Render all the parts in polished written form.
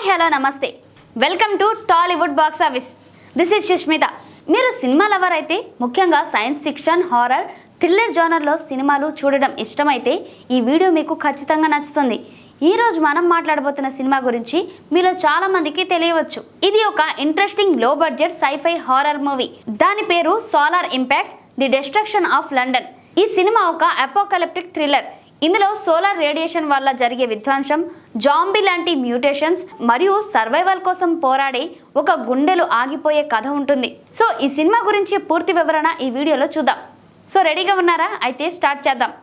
Hello నమస్తే welcome to Tollywood box office. This is Sushmita. మీరు cinema lover అయితే ముఖ్యంగా సైన్స్ ఫిక్షన్, హారర్, థ్రిల్లర్ జోనర్లో సినిమాలు చూడడం ఇష్టమైతే ఈ వీడియో మీకు ఖచ్చితంగా నచ్చుతుంది. ఈ రోజు మనం మాట్లాడబోతున్న సినిమా గురించి మీలో చాలా మందికి తెలియవచ్చు. ఇది ఒక ఇంట్రెస్టింగ్ లో బడ్జెట్ సైఫై హారర్ మూవీ. దాని పేరు solar impact the destruction of London. ఈ సినిమా ఒక అపోకలిప్టిక్ థ్రిల్లర్. ఇందులో సోలార్ రేడియేషన్ వల్ల జరిగే విధ్వంసం, జాంబీ లాంటి మ్యూటేషన్స్ మరియు సర్వైవల్ కోసం పోరాడే ఒక గుండెలు ఆగిపోయే కథ ఉంటుంది. సో ఈ సినిమా గురించి పూర్తి వివరణ ఈ వీడియోలో చూద్దాం. సో రెడీగా ఉన్నారా? అయితే స్టార్ట్ చేద్దాం.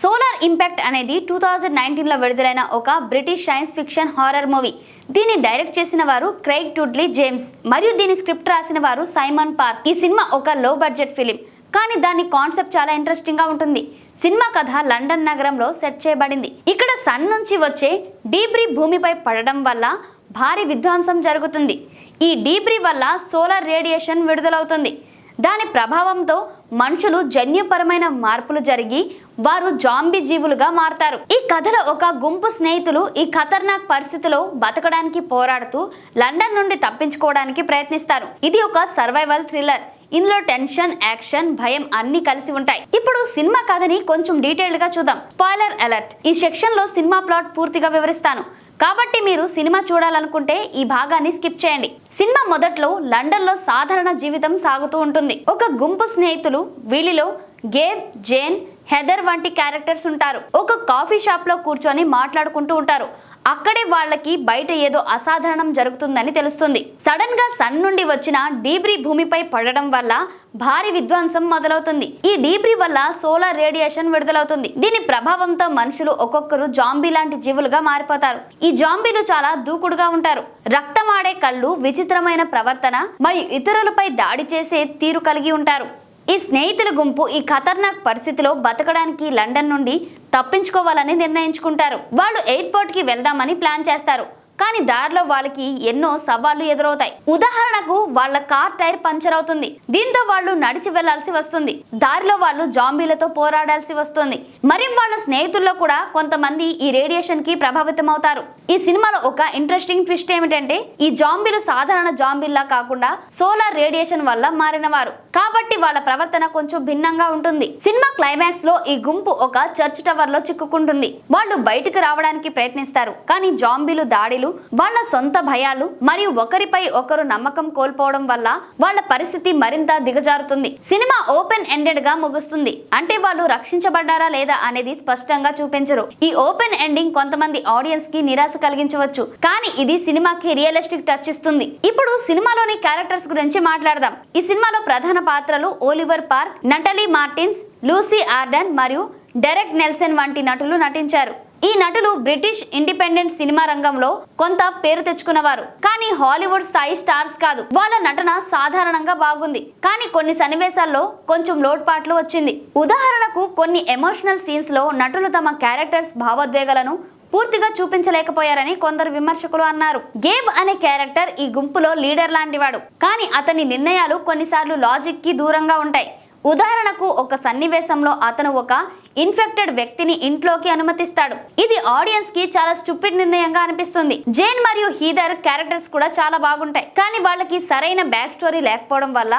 సోలార్ ఇంపాక్ట్ అనేది 2019లో విడుదలైన ఒక British science fiction horror movie. దీన్ని డైరెక్ట్ చేసిన వారు క్రైగ్ టుడ్లీ జేమ్స్ మరియు దీని స్క్రిప్ట్ రాసిన వారు సైమన్ పార్క్. ఈ సినిమా ఒక లో బడ్జెట్ ఫిలిం, కానీ దాని కాన్సెప్ట్ చాలా ఇంట్రెస్టింగ్ గా ఉంటుంది. సినిమా కథ లండన్ నగరంలో సెట్ చేయబడింది. ఇక్కడ సన్ నుంచి వచ్చే డీబ్రీ భూమిపై పడడం వల్ల భారీ విధ్వంసం జరుగుతుంది. ఈ డీబ్రీ వల్ల సోలార్ రేడియేషన్ విడుదలవుతుంది. దాని ప్రభావంతో మనుషులు జన్యుపరమైన మార్పులు జరిగి వారు జాంబీ జీవులుగా మారతారు. ఈ కథలో ఒక గుంపు స్నేహితులు ఈ ఖతర్నాక్ పరిస్థితిలో బతకడానికి పోరాడుతూ లండన్ నుండి తప్పించుకోవడానికి ప్రయత్నిస్తారు. ఇది ఒక సర్వైవల్ థ్రిల్లర్. ఇందులో టెన్షన్, యాక్షన్, భయం అన్ని కలిసి ఉంటాయి. ఇప్పుడు సినిమా కథని కొంచెం డీటెయిల్డ్ గా చూద్దాం. Spoiler alert. ఈ సెక్షన్ లో సినిమా ప్లాట్ పూర్తిగా వివరిస్తాను, కాబట్టి మీరు సినిమా చూడాలనుకుంటే ఈ భాగాన్ని స్కిప్ చేయండి. సినిమా మొదట్లో లండన్ లో సాధారణ జీవితం సాగుతూ ఉంటుంది. ఒక గుంపు స్నేహితులు, వీళ్ళలో గేబ్, జేన్, హెదర్ వంటి క్యారెక్టర్స్ ఉంటారు. ఒక కాఫీ షాప్ లో కూర్చొని మాట్లాడుకుంటూ ఉంటారు. అక్కడే వాళ్ళకి బయట ఏదో అసాధారణం జరుగుతుందని తెలుస్తుంది. సడన్ గా సన్ నుండి వచ్చిన డీబ్రీ భూమిపై పడడం వల్ల భారీ విధ్వంసం మొదలవుతుంది. ఈ డీబ్రీ వల్ల సోలార్ రేడియేషన్ విడుదలవుతుంది. దీని ప్రభావంతో మనుషులు ఒక్కొక్కరు జాంబీ లాంటి జీవులుగా మారిపోతారు. ఈ జాంబీలు చాలా దూకుడుగా ఉంటారు. రక్తమాడే కళ్ళు, విచిత్రమైన ప్రవర్తన మరియు ఇతరులపై దాడి చేసే తీరు కలిగి ఉంటారు. ఈ స్నేహితుల గుంపు ఈ ఖతర్నాక్ పరిస్థితిలో బతకడానికి లండన్ నుండి తప్పించుకోవాలని నిర్ణయించుకుంటారు. వాళ్ళు ఎయిర్పోర్ట్ కి వెళ్దామని ప్లాన్ చేస్తారు, కానీ దారిలో వాళ్ళకి ఎన్నో సవాళ్లు ఎదురవుతాయి. ఉదాహరణకు వాళ్ళ కార్ టైర్ పంచర్ అవుతుంది. దీంతో వాళ్ళు నడిచి వెళ్లాల్సి వస్తుంది. దారిలో వాళ్ళు జాంబీలతో పోరాడాల్సి వస్తుంది. మరి వాళ్ళ స్నేహితుల్లో కూడా కొంతమంది ఈ రేడియేషన్ కి ప్రభావితం అవుతారు. ఈ సినిమాలో ఒక ఇంట్రెస్టింగ్ ట్విస్ట్ ఏమిటంటే ఈ జాంబీలు సాధారణ జాంబీల్లా కాకుండా సోలార్ రేడియేషన్ వల్ల మారినవారు, కాబట్టి వాళ్ళ ప్రవర్తన కొంచెం భిన్నంగా ఉంటుంది. సినిమా క్లైమాక్స్ లో ఈ గుంపు ఒక చర్చ్ టవర్ లో చిక్కుకుంటుంది. వాళ్ళు బయటకు రావడానికి ప్రయత్నిస్తారు, కానీ జాంబీలు దాడిలు, వాళ్ళ సొంత భయాలు మరియు ఒకరిపై ఒకరు నమ్మకం కోల్పోవడం వల్ల వాళ్ళ పరిస్థితి మరింత దిగజారుతుంది. సినిమా ఓపెన్ ఎండెడ్ గా ముగుస్తుంది, అంటే వాళ్ళు రక్షించబడ్డారా లేదా అనేది స్పష్టంగా చూపించరు. ఈ ఓపెన్ ఎండింగ్ కొంతమంది ఆడియన్స్ కి నిరాశ కలిగించవచ్చు, కానీ ఇది సినిమాకి రియలిస్టిక్ టచ్ ఇస్తుంది. ఇప్పుడు సినిమాలోని క్యారెక్టర్స్ గురించి మాట్లాడదాం. ఈ సినిమాలో ప్రధాన పాత్రలు ఓలివర్ పార్క్, నటలీ మార్టిన్స్, లూసీ ఆర్డన్ మరియు డెరెక్ నెల్సన్ వంటి నటులు నటించారు. ఈ నటులు బ్రిటిష్ ఇండిపెండెంట్ సినిమా రంగంలో కొంత పేరు తెచ్చుకున్నవారు, కానీ హాలీవుడ్ స్థాయి స్టార్స్ కాదు. వాళ్ళ నటన సాధారణంగా బాగుంది, కానీ కొన్ని సన్నివేశాల్లో కొంచెం లోటుపాట్లు వచ్చింది. ఉదాహరణకు కొన్ని ఎమోషనల్ సీన్స్ లో నటులు తమ క్యారెక్టర్స్ భావోద్వేగాలను పూర్తిగా చూపించలేకపోయారని కొందరు విమర్శకులు అన్నారు. గేబ్ అనే క్యారెక్టర్ ఈ గుంపులో లీడర్ లాంటివాడు, కానీ అతని నిర్ణయాలు కొన్నిసార్లు లాజిక్ కి దూరంగా ఉంటాయి. ఉదాహరణకు ఒక సన్నివేశంలో అతను ఒక ఇన్ఫెక్టెడ్ వ్యక్తిని ఇంట్లోకి అనుమతిస్తాడు. ఇది ఆడియన్స్ కి చాలా స్టూపిడ్ నిర్ణయంగా అనిపిస్తుంది. జేన్ మరియు హీదర్ క్యారెక్టర్స్ కూడా చాలా బాగుంటాయి, కానీ వాళ్ళకి సరైన బ్యాక్ స్టోరీ లేకపోవడం వల్ల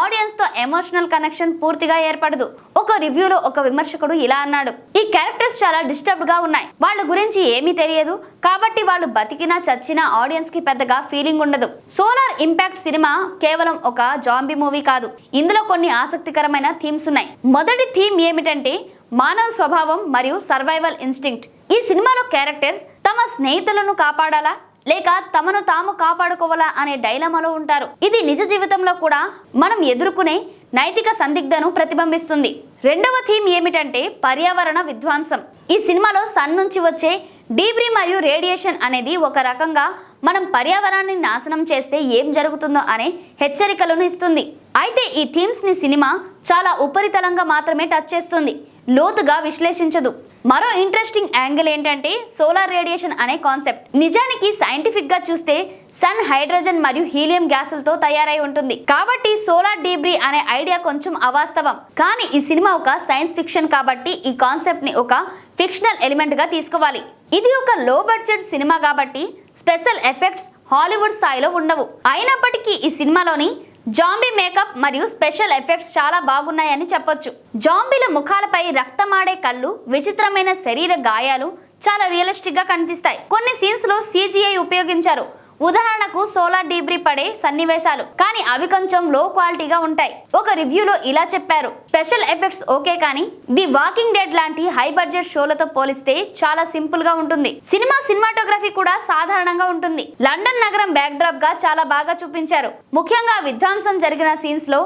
ఆడియన్స్ తో ఎమోషనల్ కనెక్షన్ పూర్తిగా ఏర్పడదు. ఒక రివ్యూలో ఒక విమర్శకుడు ఇలా అన్నాడు: ఈ క్యారెక్టర్స్ చాలా డిస్టర్బ్డ్ గా ఉన్నాయి, వాళ్ళ గురించి ఏమీ తెలియదు, కాబట్టి వాళ్ళు బతికినా చచ్చినా ఆడియన్స్ కి పెద్దగా ఫీలింగ్ ఉండదు. సోలార్ ఇంపాక్ట్ సినిమా కేవలం ఒక జాంబీ మూవీ కాదు. ఇందులో కొన్ని ఆసక్తికరమైన థీమ్స్ ఉన్నాయి. మొదటి థీమ్ ఏమిటంటే మానవ స్వభావం మరియు సర్వైవల్ ఇన్స్టింక్ట్. ఈ సినిమాలో క్యారెక్టర్స్ తమ స్నేహితులను కాపాడాలా లేక తమను తాము కాపాడుకోవాలా అనే డైలమాలో ఉంటారు. ఇది నిజ జీవితంలో కూడా మనం ఎదుర్కొనే నైతిక సందిగ్ధను ప్రతిబింబిస్తుంది. రెండవ థీమ్ ఏమిటంటే పర్యావరణ విధ్వంసం. ఈ సినిమాలో సన్ నుంచి వచ్చే డీబ్రీ మరియు రేడియేషన్ అనేది ఒక రకంగా మనం పర్యావరణాన్ని నాశనం చేస్తే ఏం జరుగుతుందో అనే హెచ్చరికలను ఇస్తుంది. అయితే ఈ థీమ్స్ ని సినిమా చాలా ఉపరితలంగా మాత్రమే టచ్ చేస్తుంది, లోతుగా విశ్లేషించదు. మరో ఇంట్రెస్టింగ్ యాంగిల్ ఏంటంటే సోలార్ రేడియేషన్ అనే కాన్సెప్ట్. నిజానికి సైంటిఫిక్ గా చూస్తే సన్ హైడ్రోజన్ మరియు హీలియం గ్యాసులతో తయారై ఉంటుంది. కాబట్టి సోలార్ డీబ్రీ అనే ఐడియా కొంచెం అవాస్తవం. కానీ ఈ సినిమా ఒక సైన్స్ ఫిక్షన్ కాబట్టి ఈ కాన్సెప్ట్ ని ఒక ఫిక్షనల్ ఎలిమెంట్ గా తీసుకోవాలి. ఇది ఒక లో బడ్జెట్ సినిమా కాబట్టి స్పెషల్ ఎఫెక్ట్స్ హాలీవుడ్ స్థాయిలో ఉండవు. అయినప్పటికీ ఈ సినిమాలోని జాంబీ మేకప్ మరియు స్పెషల్ ఎఫెక్ట్స్ చాలా బాగున్నాయని చెప్పొచ్చు. జాంబీల ముఖాలపై రక్తమాడే కళ్ళు, విచిత్రమైన శరీర గాయాలు చాలా రియలిస్టిక్ గా కనిపిస్తాయి. కొన్ని సీన్స్ లో CGI ఉపయోగించారు. ఉదాహరణకు సోలార్ డీబ్రీ పడే సన్నివేశాలు, కానీ అవి కొంచెం లో క్వాలిటీగా ఉంటాయి. ఒక రివ్యూలో ఇలా చెప్పారు, స్పెషల్ ఎఫెక్ట్స్ ఓకే, కానీ ది వాకింగ్ డెడ్ లాంటి హై బడ్జెట్ షోలతో పోలిస్తే చాలా సింపుల్ గా ఉంటుంది. సినిమాటోగ్రఫీ కూడా సాధారణంగా ఉంటుంది. లండన్ నగరం బ్యాక్ డ్రాప్ గా చాలా బాగా చూపించారు. ముఖ్యంగా విధ్వంసం జరిగిన సీన్స్ లో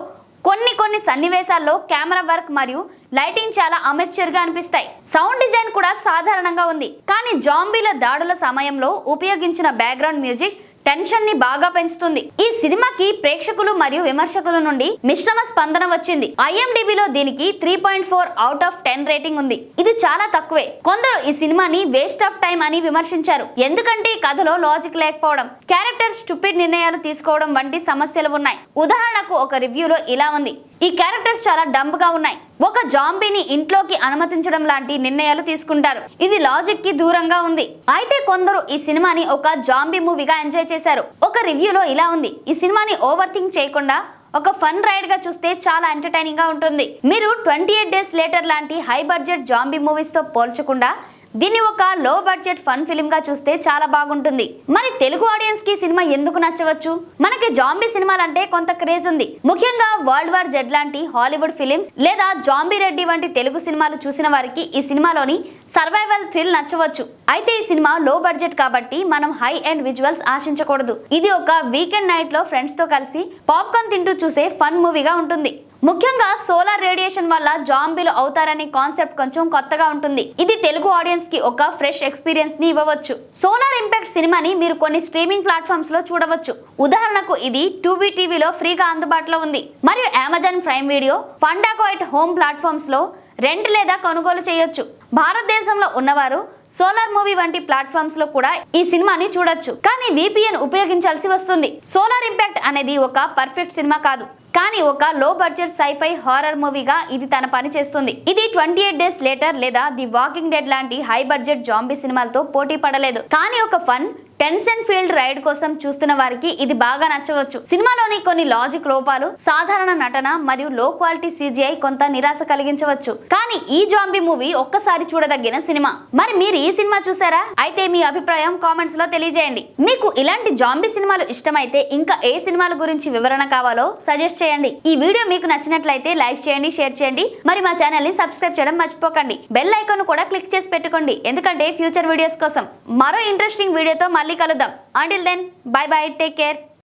కొన్ని సన్నివేశాల్లో కెమెరా వర్క్ మరియు లైటింగ్ చాలా అమెచ్యూర్ గా అనిపిస్తాయి. సౌండ్ డిజైన్ కూడా సాధారణంగా ఉంది, కానీ జాంబీల దాడుల సమయంలో ఉపయోగించిన బ్యాక్గ్రౌండ్ మ్యూజిక్ టెన్షన్ ని బాగా పెంచుతుంది. ఈ సినిమాకి ప్రేక్షకులు మరియు విమర్శకుల నుండి మిశ్రమ స్పందన వచ్చింది. IMDbలో దీనికి 3.4 అవుట్ ఆఫ్ 10 రేటింగ్ ఉంది. ఇది చాలా తక్కువే. కొందరు ఈ సినిమాని వేస్ట్ ఆఫ్ టైం అని విమర్శించారు, ఎందుకంటే ఈ కథలో లాజిక్ లేకపోవడం, క్యారెక్టర్ స్టూపిడ్ నిర్ణయాలు తీసుకోవడం వంటి సమస్యలు ఉన్నాయి. ఉదాహరణకు ఒక రివ్యూలో ఇలా ఉంది, ఈ క్యారెక్టర్స్ చాలా డంబ్ గా ఉన్నాయి. ఒక జాంబీని ఇంట్లోకి అనుమతించడం లాంటి నిర్ణయాలు తీసుకుంటారు. ఇది లాజిక్ కి దూరంగా ఉంది. అయితే కొందరు ఈ సినిమాని ఒక జాంబీ మూవీగా ఎంజాయ్ చేశారు. ఒక రివ్యూలో ఇలా ఉంది, ఈ సినిమాని ఓవర్ థింక్ చేయకుండా ఒక ఫన్ రైడ్ గా చూస్తే చాలా ఎంటర్టైనింగ్ గా ఉంటుంది. మీరు 28 డేస్ లేటర్ లాంటి హై బడ్జెట్ జాంబీ మూవీస్ తో పోల్చకుండా దీన్ని ఒక లో బడ్జెట్ ఫన్ ఫిల్మ్ గా చూస్తే చాలా బాగుంటుంది. మరి తెలుగు ఆడియన్స్ కి సినిమా ఎందుకు నచ్చవచ్చు? మనకి జాంబీ సినిమాలంటే కొంత క్రేజ్ ఉంది. ముఖ్యంగా వరల్డ్ వార్ జెడ్ లాంటి హాలీవుడ్ ఫిలిమ్స్ లేదా జాంబీ రెడ్డి వంటి తెలుగు సినిమాలు చూసిన వారికి ఈ సినిమాలోని సర్వైవల్ థ్రిల్ నచ్చవచ్చు. అయితే ఈ సినిమా లో బడ్జెట్ కాబట్టి మనం హై ఎండ్ విజువల్స్ ఆశించకూడదు. ఇది ఒక వీకెండ్ నైట్ లో ఫ్రెండ్స్ తో కలిసి పాప్కార్న్ తింటూ చూసే ఫన్ మూవీగా ఉంటుంది. ముఖ్యంగా సోలార్ రేడియేషన్ వల్ల జాంబీలు అవుతారనే కాన్సెప్ట్ కొంచెం కొత్తగా ఉంటుంది. ఇది తెలుగు ఆడియన్స్ కి ఒక ఫ్రెష్ ఎక్స్పీరియన్స్ ని ఇవ్వవచ్చు. సోలార్ ఇంపాక్ట్ సినిమాని మీరు కొన్ని స్ట్రీమింగ్ ప్లాట్ఫామ్స్ లో చూడవచ్చు. ఉదాహరణకు ఇది 2B టీవీలో ఫ్రీగా అందుబాటులో ఉంది మరియు Amazon Prime Video, Fandango at home platforms లో రెంట్ లేదా కొనుగోలు చేయొచ్చు. భారతదేశంలో ఉన్నవారు సోలార్ మూవీ వంటి ప్లాట్ఫామ్స్ లో కూడా ఈ సినిమాని చూడొచ్చు, కానీ VPN ఉపయోగించాల్సి వస్తుంది. సోలార్ ఇంపాక్ట్ అనేది ఒక పర్ఫెక్ట్ సినిమా కాదు, కానీ ఒక లో బడ్జెట్ సైఫై హారర్ మూవీగా ఇది తన పని చేస్తుంది. ఇది 28 డేస్ లేటర్ లేదా ది వాకింగ్ డెడ్ లాంటి హై బడ్జెట్ జాంబీ సినిమాలతో పోటీ పడలేదు, కానీ ఒక ఫన్ టెన్షన్ ఫీల్డ్ రైడ్ కోసం చూస్తున్న వారికి ఇది బాగా నచ్చవచ్చు. సినిమాలోని కొన్ని లాజిక్ లోపాలు, సాధారణ నటన మరియు లో క్వాలిటీ CGI కొంత నిరాశ కలిగించవచ్చు, కానీ ఈ జాంబీ మూవీ ఒక్కసారి చూడదగిన సినిమా. మరి మీరు ఈ సినిమా చూసారా? అయితే మీ అభిప్రాయం కామెంట్స్ లో తెలియజేయండి. మీకు ఇలాంటి జాంబీ సినిమాలు ఇష్టమైతే ఇంకా ఏ సినిమాల గురించి వివరణ కావాలో సజెస్ట్ చేయండి. ఈ వీడియో మీకు నచ్చినట్లయితే లైక్ చేయండి, షేర్ చేయండి, మరి మా ఛానల్ ని సబ్స్క్రైబ్ చేయడం మర్చిపోకండి. బెల్ ఐకాన్ కూడా క్లిక్ చేసి పెట్టుకోండి, ఎందుకంటే ఫ్యూచర్ వీడియోస్ కోసం. మరో ఇంట్రెస్టింగ్ వీడియోతో మళ్ళీ కలుద్దాం. Until then, bye bye, take care.